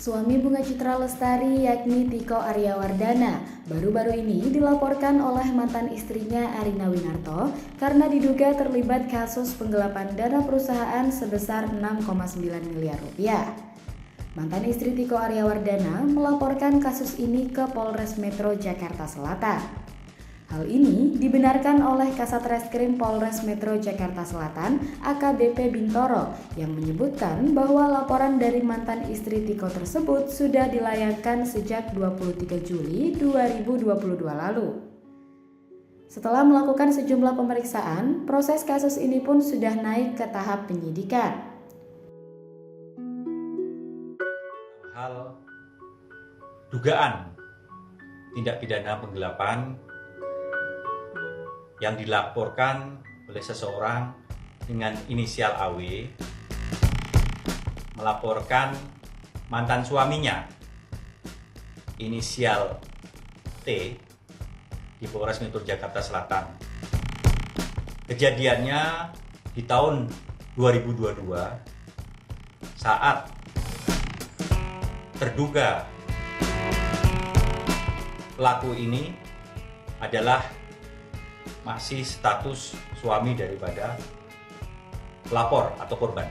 Suami Bunga Citra Lestari yakni Tiko Aryawardana baru-baru ini dilaporkan oleh mantan istrinya Arina Winarto karena diduga terlibat kasus penggelapan dana perusahaan sebesar 6,9 miliar rupiah. Mantan istri Tiko Aryawardana melaporkan kasus ini ke Polres Metro Jakarta Selatan. Hal ini dibenarkan oleh Kasat Reskrim Polres Metro Jakarta Selatan AKBP Bintoro yang menyebutkan bahwa laporan dari mantan istri Tiko tersebut sudah dilayangkan sejak 23 Juli 2022 lalu. Setelah melakukan sejumlah pemeriksaan, proses kasus ini pun sudah naik ke tahap penyidikan. Hal dugaan tindak pidana penggelapan yang dilaporkan oleh seseorang dengan inisial AW melaporkan mantan suaminya inisial T di Polres Metro Jakarta Selatan. Kejadiannya di tahun 2022 saat terduga pelaku ini adalah masih status suami daripada pelapor atau korban.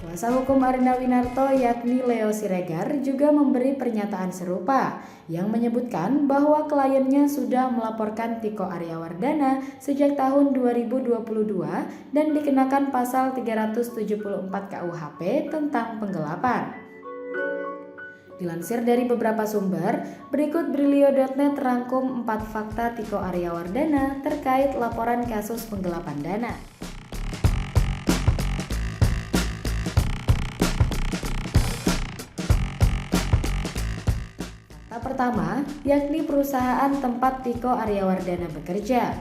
Kuasa hukum Arina Winarto yakni Leo Siregar juga memberi pernyataan serupa yang menyebutkan bahwa kliennya sudah melaporkan Tiko Aryawardana sejak tahun 2022 dan dikenakan pasal 374 KUHP tentang penggelapan. Dilansir dari beberapa sumber, berikut Brilio.net rangkum 4 fakta Tiko Aryawardana terkait laporan kasus penggelapan dana. Fakta pertama, yakni perusahaan tempat Tiko Aryawardana bekerja.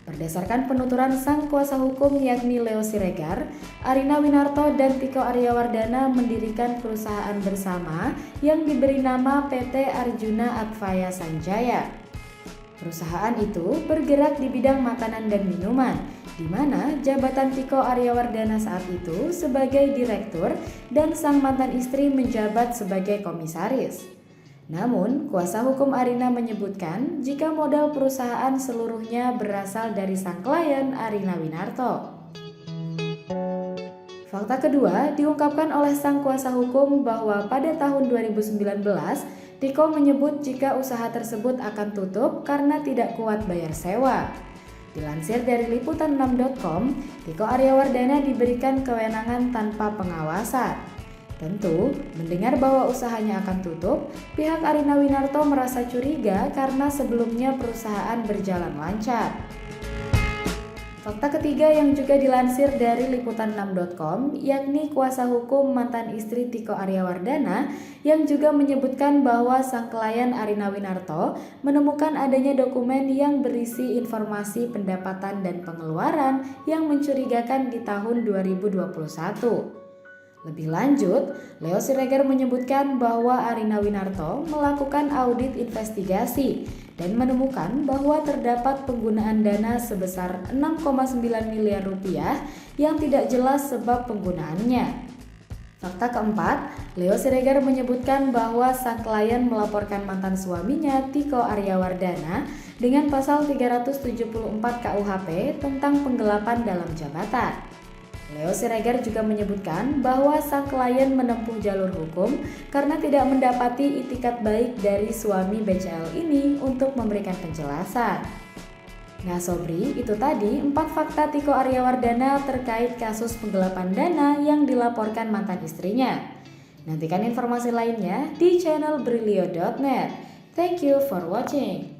Berdasarkan penuturan sang kuasa hukum yakni Leo Siregar, Arina Winarto dan Tiko Aryawardana mendirikan perusahaan bersama yang diberi nama PT Arjuna Advaya Sanjaya. Perusahaan itu bergerak di bidang makanan dan minuman, di mana jabatan Tiko Aryawardana saat itu sebagai direktur dan sang mantan istri menjabat sebagai komisaris. Namun, kuasa hukum Arina menyebutkan jika modal perusahaan seluruhnya berasal dari sang klien Arina Winarto. Fakta kedua diungkapkan oleh sang kuasa hukum bahwa pada tahun 2019, Tiko menyebut jika usaha tersebut akan tutup karena tidak kuat bayar sewa. Dilansir dari liputan6.com, Tiko Aryawardana diberikan kewenangan tanpa pengawasan. Tentu, mendengar bahwa usahanya akan tutup, pihak Arina Winarto merasa curiga karena sebelumnya perusahaan berjalan lancar. Fakta ketiga yang juga dilansir dari liputan6.com yakni kuasa hukum mantan istri Tiko Aryawardana yang juga menyebutkan bahwa sang klien Arina Winarto menemukan adanya dokumen yang berisi informasi pendapatan dan pengeluaran yang mencurigakan di tahun 2021. Lebih lanjut, Leo Siregar menyebutkan bahwa Arina Winarto melakukan audit investigasi dan menemukan bahwa terdapat penggunaan dana sebesar 6,9 miliar rupiah yang tidak jelas sebab penggunaannya. Fakta keempat, Leo Siregar menyebutkan bahwa sang klien melaporkan mantan suaminya Tiko Aryawardana dengan pasal 374 KUHP tentang penggelapan dalam jabatan. Leo Siregar juga menyebutkan bahwa sang klien menempuh jalur hukum karena tidak mendapati itikat baik dari suami BCL ini untuk memberikan penjelasan. Nah Sobri, itu tadi 4 fakta Tiko Aryawardana terkait kasus penggelapan dana yang dilaporkan mantan istrinya. Nantikan informasi lainnya di channel Brilio.net. Thank you for watching.